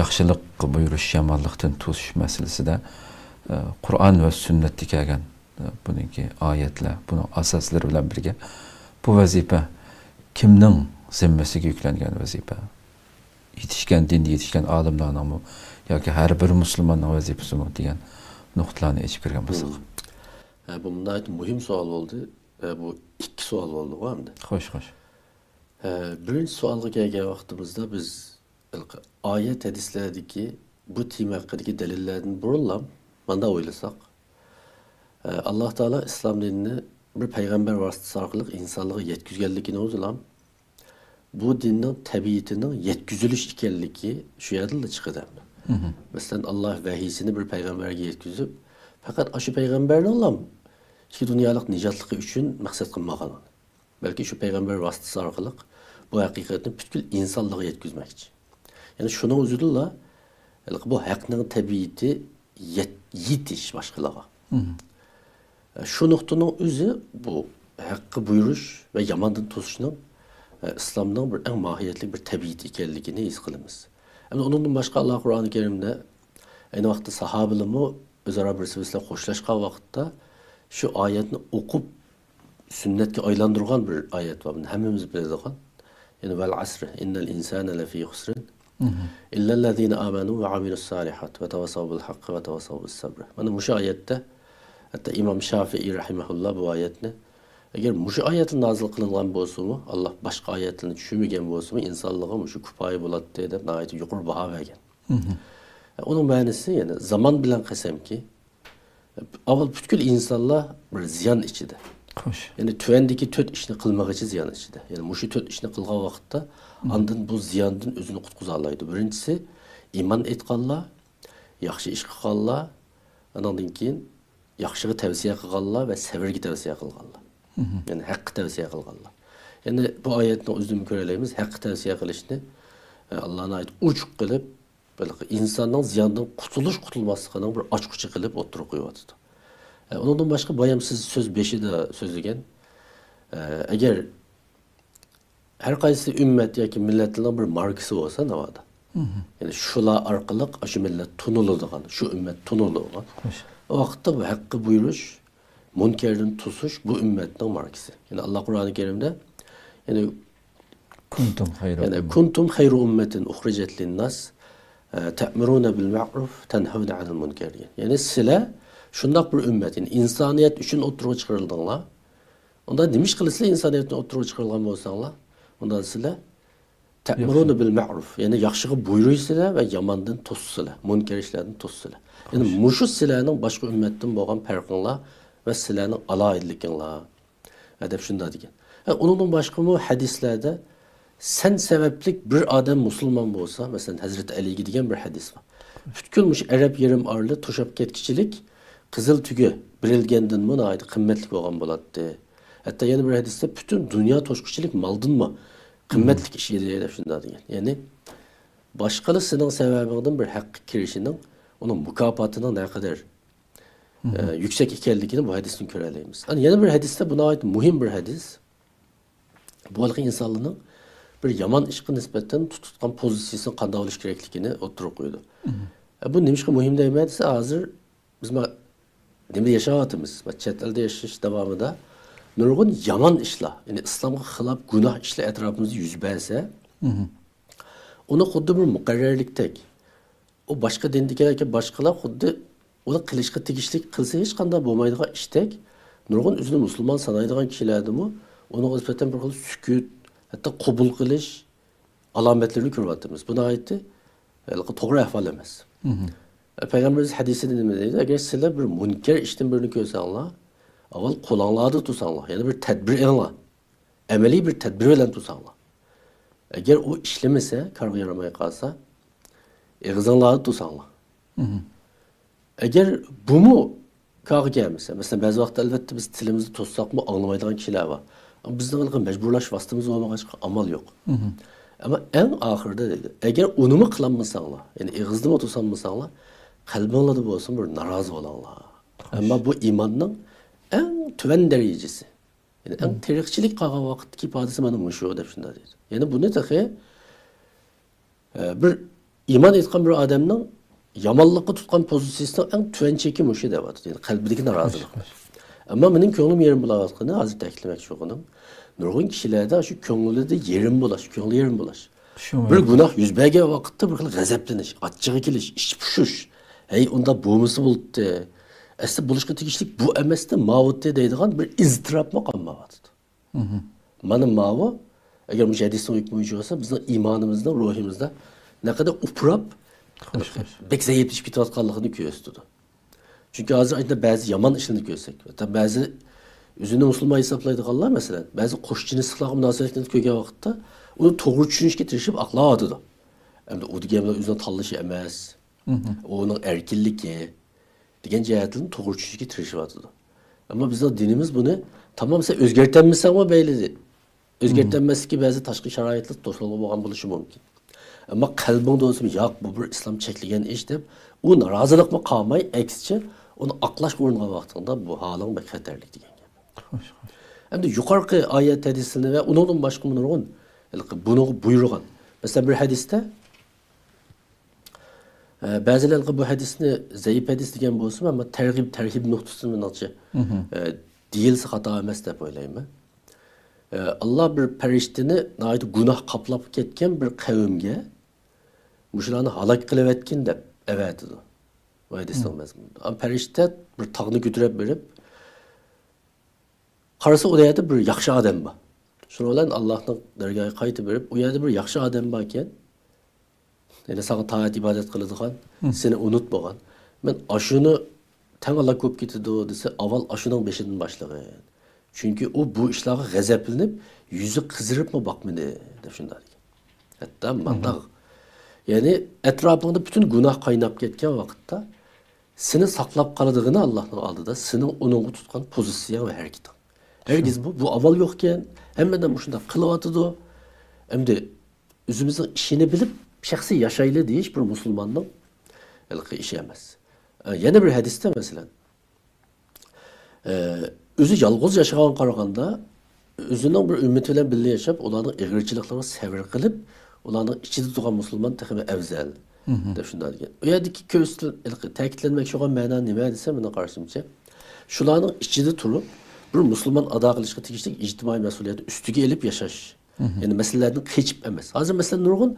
yaxshilik buyurish, yomonlikdan to'sish masalasida Qur'on va sunnatda kelgan buniki oyatlar, buni asoslari bilan birga bu vazifa kimning zimmasiga yuklangan vazifa? Yetishgan dinda yetishgan olimlarning yoki har bir musulmonning vazifasimi degan nuqtalarni aytib bergan bo'lsak. Bu bunday muhim savol bo'ldi. Bu ikki savol bo'ldi bu hamda. Xo'sh, xo'sh. Birinchi savolga kelgan vaqtimizda biz oyat hadislardagi bu tema haqidagi dalillardan burilib, mana o'ylasak, Alloh taolo islom dinini bir payg'ambar vasitasi orqali insonlarga yetkazganligini o'zilam, bu dinning tabiatining yetkazilish ekanligi shu yerdan chiqadi. Masalan, Alloh vahiysini bir payg'ambarga yetkazib, faqat shu payg'ambarni olam ikki dunyolik nijotligi uchun maqsad qilmagan. Balki shu payg'ambar vasitasi orqali bu haqiqatni butkul insonlarga yetkazmoqchi. Yani şuna üzüldüler, bu hakkının tabiiti yetiş başkalara. Şu noktanın üzü bu hakkı buyuruş ve yamandan tosuşunun İslam'dan bir en mahiyetli bir tabiit ikenliğini his kılımız. Yani onun başka Allah Kur'an-ı Kerim'de aynı vakti sahabilimi özara bir sivisiyle hoşlaşkan vakitte şu ayetini okup sünnetki aylandırgan bir ayet var. Hemimiz biliriz. Yani vel asri innel insane lefî husrin İllellezîne âmenû ve amilussâlihat ve tevasav bil hakkı ve tevasav bis sabr. Mana bu ayette hatta İmam Şafii rahimehullah bu ayetni eğer bu ayetin nazil kılınan bolsa-mı Allah başka ayetlerini düşünmegen bolsa-mı insanlığa şu kupayı bulat dep ayeti yuqur baha vergen. Onun manisi yani zaman bilen qasam ki avval butkul insanlar bir ziyan içide. Xo'sh. Yani tüvendeki töt işini kılmak için ziyan içide. Yani muşu töt işini kılgan vakitte andın bu ziyandan özünü qutquzalaydı. Birincisi iman etqanlar, yaxşı iş qilganlar, andan keyin yaxşıga tavsiya qilganlar ve severgi tavsiya qilganlar. Yani haqqı tavsiya qilganlar. Yani bu oyatni o'zini ko'ralaymiz, haqqı tavsiya qilishni Allah'ın ayet uçuq qilib, insonning ziyandan qutulmasligining bir ochquchi qilib o'tirib qo'yapti. Ondan başka bayam siz söz 5'i de sözlegen. Eğer her qaysi ümmet yoki milletlerin bir markası olsa ne vardı? Yani şula arkalık şu millet tunulduğun, şu ümmet tunulduğun. O vakitte bu hakkı buyuruş, münkerden tusuş bu ümmetin markası. Yani Allah Kur'an-ı Kerim'de yani kuntum hayru ümmetin uhricet linnas te'miruna bil ma'ruf tenhavne anil münker. Yani sile şundak bir ümmetin insaniyet üçün oturuğa çıkarıldığınla, ondan demiş kılısıyla insaniyetin oturuğa çıkarılan olsanla, ondan sizle te'mirunu bil ma'ruf, yani yakşığı buyruğuyla ve yamandan tossuyla, münker işlerden tossuyla. Yani muşu silahının başka ümmetten boğan perkinla ve silahının ala edilikinla, edep şunda diyen. Yani onun başka mı hadislerde sen sebeplik bir adam Müslüman olsa, mesela Hazreti Ali'ye gidigen bir hadis var. Fütkülmüş Arap yerim arlı, tuşap ketkiçilik, Kızıl tüge birilgendin mi ait kıymetli olan bulattı. Hatta yeni bir hadiste bütün dünya toşkuçilik maldın mı kıymetli işiydi diye şunda diyen. Yani başkalısının sebebinden bir hakkı kirişinin onun mükafatına ne kadar yüksek ikenliğini bu hadisin köreleyimiz. Yani yeni bir hadiste buna ait mühim bir hadis. Bu halkı insanlığının bir yaman işki nispetten tututkan pozisyonu kanda oluş gerekliğini oturup koydu. Bu neymiş ki mühim değmediyse hazır bizim Demir yaşavatımız, chet elde yaşayış devamında nurgun yaman işler, yani İslam'a xilaf günah işler etrafımızda yüz verse, onu xuddi bir mukarrerliktek, o başka dindikilerken başkalar xuddi onu kılışqa tegishlik qilsa hech qanday bo'lmaydigan ishtek, nurgun o'zini musulmon sanaydigan kishilarni onu nisbatan bir xil sukut, hatto qabul qilish alomatlarini ko'ryapmiz. Buni aytdi, to'g'ri ahvol emas. Peygamberimiz hadisinde ne dedi? Eğer sizler bir münker işten birini görsenler, avval kulağınlarda tutsanlar, yani bir tedbir elinler, emeli bir tedbir ile tutsanlar. Eğer o işlemese, karga yaramaya kalsa, ağzınlarda tutsanlar. Eğer bu mu karga gelmese, mesela bazı vakit elbette biz tilimizi tutsak mı anlamaydıgan kişiler var. Ama bizden mecburlaş vasıtamız olmak için amal yok. Ama en ahırda dedi, eğer onu mu kılanmasanlar, yani ağızda mı tutsanmasanlar, kalbinle de olsun bir narazı olanlar. Ama bu imanın en tüven derecesi. Yani en terikçilik kalan vakit ifadesi bana müşahede şunda dedi. Yani bu ne tabi bir iman etgan bir adamning yomonlikqa tutgan pozitsiyasida eng tuvan cheki mushu deyapti. Yani qalbidagi norozilik. Ammo mening ko'nglim yerim bo'layotgani hozir ta'kidlamoqchi bo'lganim, nurg'un kishilarda shu ko'nglida yerim bo'lash, ko'ngli yerim bo'lash. Bir gunoh yuz bergan vaqtda bir xil g'azablanish, achchig'i kelish, ish pushish. Hey, unda bo'lmasa bo'ldi. Asli bo'lishga tegishli bu emasdi, mavutdi deydigan bir iztirobmi qolmayapti. Mana mavu agar bu hadisning hukmi bo'yicha bo'lsa, bizning iymonimizda, ruhimizda naqadar uprab, bek zaiflashib ketayotganligini ko'rsatadi. Çünkü hozir aytda ba'zi yomon ishlarni ko'rsak, hatta ba'zi o'zini musulmon hisoblaydiganlar masalan, ba'zi qo'shnichiliklarga munosabatni ko'rgan vaqtda uni to'g'ri tushunishga tirishib aqlayotdi. Endi u deganlar o'zini tanlashi emas, uning erkinligi degan jihatlarni to'g'ri tushunishga tirishyapti. Ammo bizning dinimiz buni tamom sen o'zgartirmasanmi bayli. O'zgartirmaslikka ba'zi tashqi sharoitlar to'sqinlik bo'lgan bo'lishi mumkin. Ammo qalbingda o'zim yo'q, bu bir islom cheklagan ish deb u norozilikmi qolmay, aksicha uni aqlashga uringan vaqtida bu holing bek xatarlik degan gap. Endi yuqorqi oyat hadisini va undan boshqa nurg'un buni buyurgan. Masalan bir hadisda ba'zilar bu hadisni zaif hadis degan bo'lsa, ammo tarhib nuqtasidan menimcha deyilsa xato emas deb o'ylayman. Allah bir perishtini naydı günah kaplap ketken bir kavimge muşularını halak kılıvetkin de evet dedi. Bu hadisden mezmununda. Ama perişte bir tağını götürüp verip karısı o yerde bir yakşı adam var. Şunu olan Allah'ın dergahı kayıtı verip o yerde bir yakşı adam varken yani sana taat ibadet kılıdıkan seni unutmagan. Ben aşını ten Allah köp getirdi o dese aval aşının beşinin başlığı. Çünkü o bu işlere gazaplanıp yüzü kızırıp mı bakmadı deb şunday. Hatta manda yani etrafında bütün günah kaynap ketken vakitte seni saklap kaladığını Allah'ın aldı da senin onun tutkan pozisyon ve hareket. Herkes bu aval yokken hemen de şunda kılıvatıdı o. Hem de özümüzün işini bilip şahsi yaşayla deyiş bir Müslümanın elki işi emez. Yine bir hadiste mesela özü yalğız yaşayan qaraganda özünün bir ümmeti bilen birlikte yaşap, onların eğirçiliklerini sevir kılıp, onların içinde tutan Müslüman tekimi evzel. Deb şunday degan. O yerdeki köstil ta'kidlanmak şoğan ma'no nima desa, meni qarashimcha, shularning ichida turib, bir Müslüman ado qilishga tegishli ijtimoiy mas'uliyatni ustiga elib yashash. Yani meselelerden keçip emas. Hozir mesela nurg'un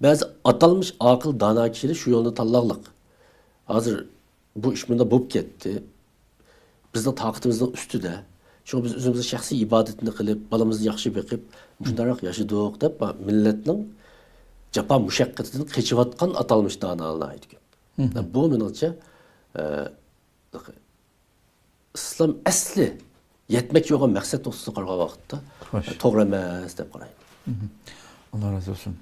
ba'zi atalmış aql dono kishilar shu yo'lni tanlaqliq. Hozir bu ish bunda bo'lib ketdi. Bizning taqatimizning ustida. Çünkü biz özümüzün şahsi ibadetini kılıp, balımızı yaxşı bakıp, şundarak yaşadık deb milletning japa mushaqqatidan keçivatgan atalmış donolarni aytgan. Bu menimcha islom asli yetmek yo'g'on maqsad to'g'risida qaragan vaqtda to'g'ri emas deb qarayman. Allah razı olsun.